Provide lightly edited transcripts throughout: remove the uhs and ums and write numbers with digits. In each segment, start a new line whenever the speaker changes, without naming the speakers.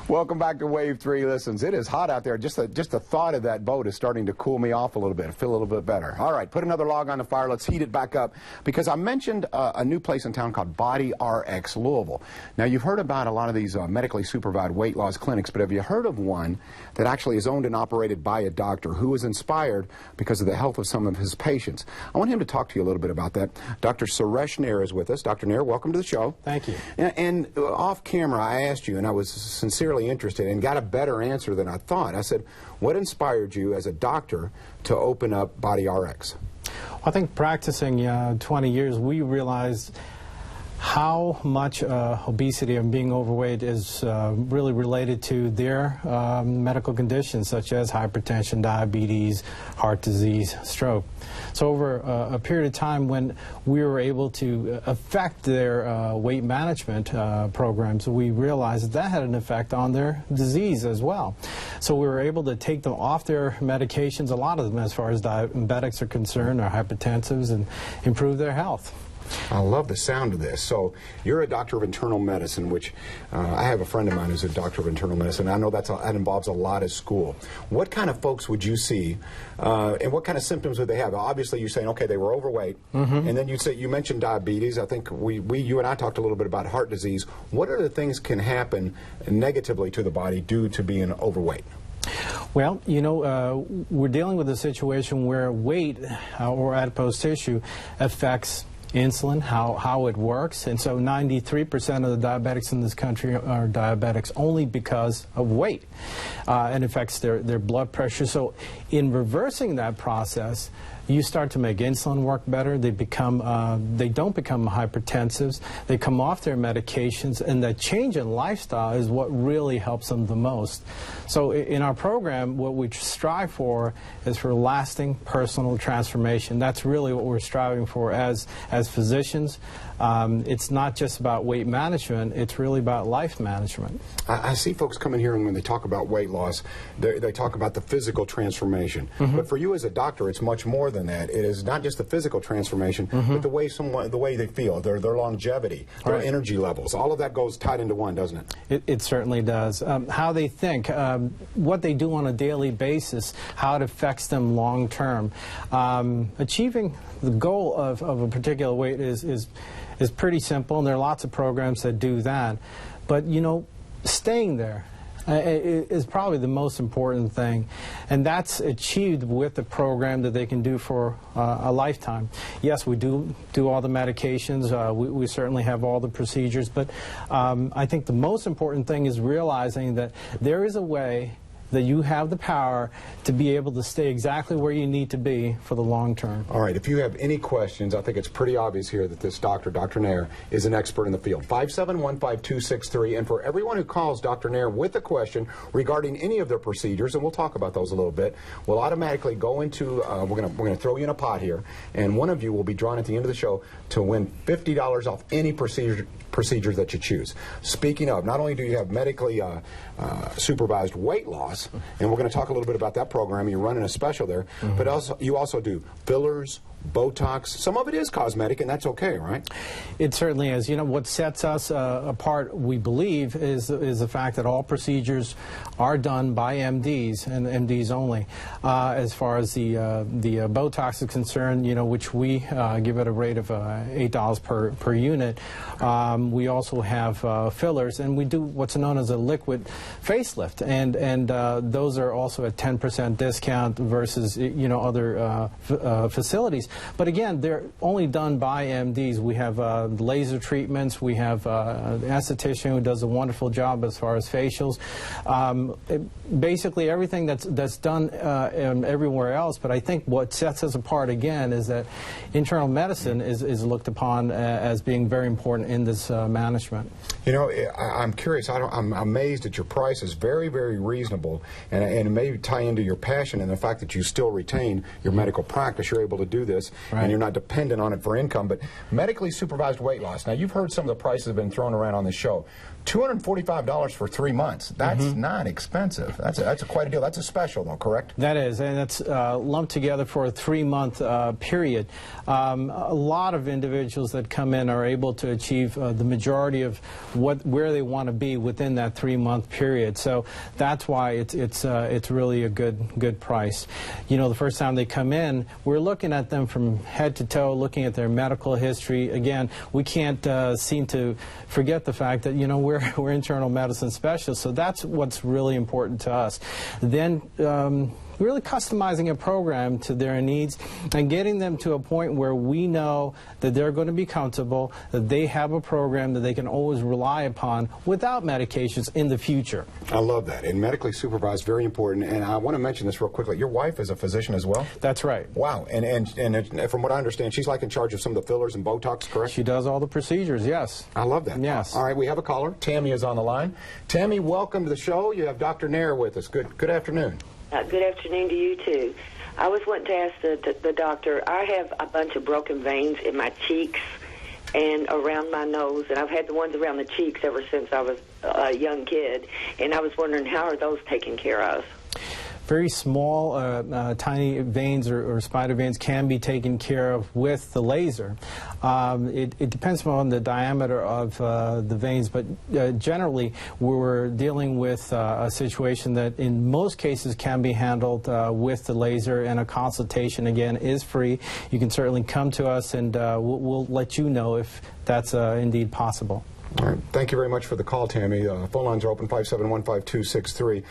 Welcome back to Wave 3 Listens. It is hot out there. Just the thought of that boat is starting to cool me off a little bit. I feel a little bit better. All right, put another log on the fire. Let's heat it back up because I mentioned a new place in town called BodyRx Louisville. Now, you've heard about a lot of these medically supervised weight loss clinics, but have you heard of one that actually is owned and operated by a doctor who is inspired because of the health of some of his patients? I want him to talk to you a little bit about that. Dr. Suresh Nair is with us. Dr. Nair, welcome to the show.
Thank you.
And off camera, I asked you, and I was sincerely interested and got a better answer than I thought. I said, what inspired you as a doctor to open up BodyRx?
I think practicing 20 years, we realized how much obesity and being overweight is really related to their medical conditions such as hypertension, diabetes, heart disease, stroke. So over a period of time when we were able to affect their weight management programs, we realized that had an effect on their disease as well. So we were able to take them off their medications, a lot of them as far as diabetics are concerned, or hypertensives, and improve their health.
I love the sound of this. So you're a doctor of internal medicine, which I have a friend of mine who's a doctor of internal medicine. I know that involves a lot of school. What kind of folks would you see, and what kind of symptoms would they have? Obviously, you're saying, okay, they were overweight, and then you mentioned diabetes. I think you and I talked a little bit about heart disease. What are the things can happen negatively to the body due to being overweight?
Well, you know, we're dealing with a situation where weight or adipose tissue affects insulin, how it works, and so 93% of the diabetics in this country are diabetics only because of weight, and affects their blood pressure. So in reversing that process, you start to make insulin work better. They don't become hypertensives. They come off their medications, and that change in lifestyle is what really helps them the most. So in our program, what we strive for is for lasting personal transformation. That's really what we're striving for as physicians. It's not just about weight management, it's really about life management.
I see folks coming here, and when they talk about weight loss, they talk about the physical transformation. But for you as a doctor, it's much more than that. It is not just the physical transformation, but the way they feel, their longevity, their energy levels. All of that goes tied into one, doesn't it?
It certainly does. How they think, what they do on a daily basis, how it affects them long term. Achieving the goal of a particular weight is pretty simple, and there are lots of programs that do that. But, you know, staying there is probably the most important thing, and that's achieved with the program that they can do for a lifetime. Yes, we do all the medications, we certainly have all the procedures, but I think the most important thing is realizing that there is a way that you have the power to be able to stay exactly where you need to be for the long term.
All right, if you have any questions, I think it's pretty obvious here that this doctor, Dr. Nair, is an expert in the field. 571-5263, and for everyone who calls Dr. Nair with a question regarding any of their procedures, and we'll talk about those a little bit, we'll automatically go into, we're gonna throw you in a pot here, and one of you will be drawn at the end of the show to win $50 off any procedures that you choose. Speaking of, not only do you have medically supervised weight loss, and we're going to talk a little bit about that program. You're running a special there, but you also do fillers, Botox. Some of it is cosmetic, and that's okay, right?
It certainly is. You know, what sets us apart, we believe, is the fact that all procedures are done by MDs and MDs only. As far as the Botox is concerned, you know, which we give at a rate of $8 per unit. We also have fillers, and we do what's known as a liquid facelift, and those are also at 10% discount versus, you know, other facilities. But again, they're only done by MDs. We have laser treatments. We have an esthetician who does a wonderful job as far as facials. Basically everything that's done everywhere else. But I think what sets us apart again is that internal medicine is looked upon as being very important in this management.
You know, I'm curious. I'm amazed at your price. Is very, very reasonable. valuable, and it may tie into your passion and the fact that you still retain your medical practice. You're able to do this, and you're not dependent on it for income. But medically supervised weight loss. Now, you've heard some of the prices have been thrown around on the show. $245 for 3 months. That's not expensive. That's quite a deal. That's a special, though, correct?
That is, and it's lumped together for a 3-month period. A lot of individuals that come in are able to achieve the majority of where they want to be within that 3-month period. So that's why it's really a good price. You know, the first time they come in, we're looking at them from head to toe, looking at their medical history. Again, we can't seem to forget the fact that, you know, we're internal medicine specialists, so that's what's really important to us. Then really customizing a program to their needs and getting them to a point where we know that they're going to be comfortable, that they have a program that they can always rely upon without medications in the future.
I love that. And medically supervised, very important. And I want to mention this real quickly. Your wife is a physician as well?
That's right.
Wow. And from what I understand, she's like in charge of some of the fillers and Botox, correct?
She does all the procedures, yes.
I love that.
Yes.
All right, we have a caller. Tammy is on the line. Tammy, welcome to the show. You have Dr. Nair with us. Good afternoon.
Good afternoon to you, too. I was wanting to ask the doctor, I have a bunch of broken veins in my cheeks and around my nose, and I've had the ones around the cheeks ever since I was a young kid, and I was wondering, how are those taken care of?
Very small, tiny veins or spider veins can be taken care of with the laser. It depends on the diameter of the veins, but generally we're dealing with a situation that in most cases can be handled with the laser, and a consultation, again, is free. You can certainly come to us, and we'll let you know if that's indeed possible.
All right. Thank you very much for the call, Tammy. Phone lines are open, 571-5263.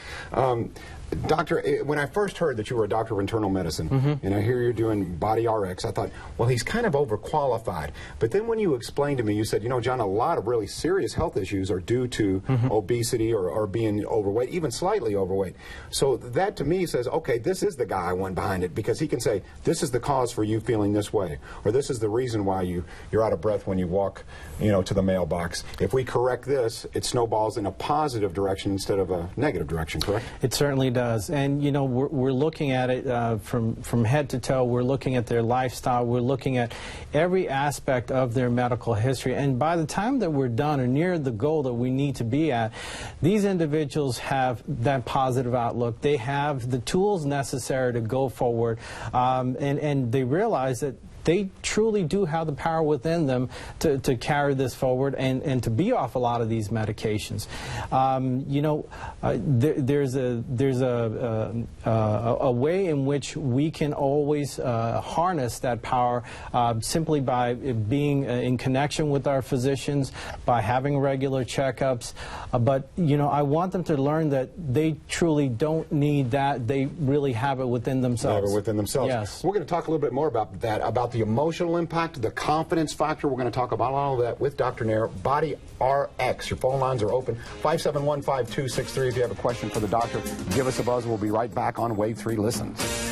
Doctor, when I first heard that you were a doctor of internal medicine, and I hear you're doing BodyRx, I thought, well, he's kind of overqualified. But then when you explained to me, you said, you know, John, a lot of really serious health issues are due to obesity or being overweight, even slightly overweight. So that to me says, okay, this is the guy I want behind it, because he can say, this is the cause for you feeling this way, or this is the reason why you're out of breath when you walk, you know, to the mailbox. If we correct this, it snowballs in a positive direction instead of a negative direction, correct?
It certainly does. And, you know, we're looking at it from head to toe. We're looking at their lifestyle. We're looking at every aspect of their medical history. And by the time that we're done or near the goal that we need to be at, these individuals have that positive outlook. They have the tools necessary to go forward, and they realize that they truly do have the power within them to carry this forward and to be off a lot of these medications. You know, there's a way in which we can always harness that power simply by being in connection with our physicians, by having regular checkups. But, you know, I want them to learn that they truly don't need that. They really have it within themselves.
Have it within themselves.
Yes.
We're going to talk a little bit more about that, about the emotional impact, the confidence factor. We're going to talk about all of that with Dr. Nair. BodyRx. Your phone lines are open. 571-5263. If you have a question for the doctor, give us a buzz. We'll be right back on Wave 3 Listens.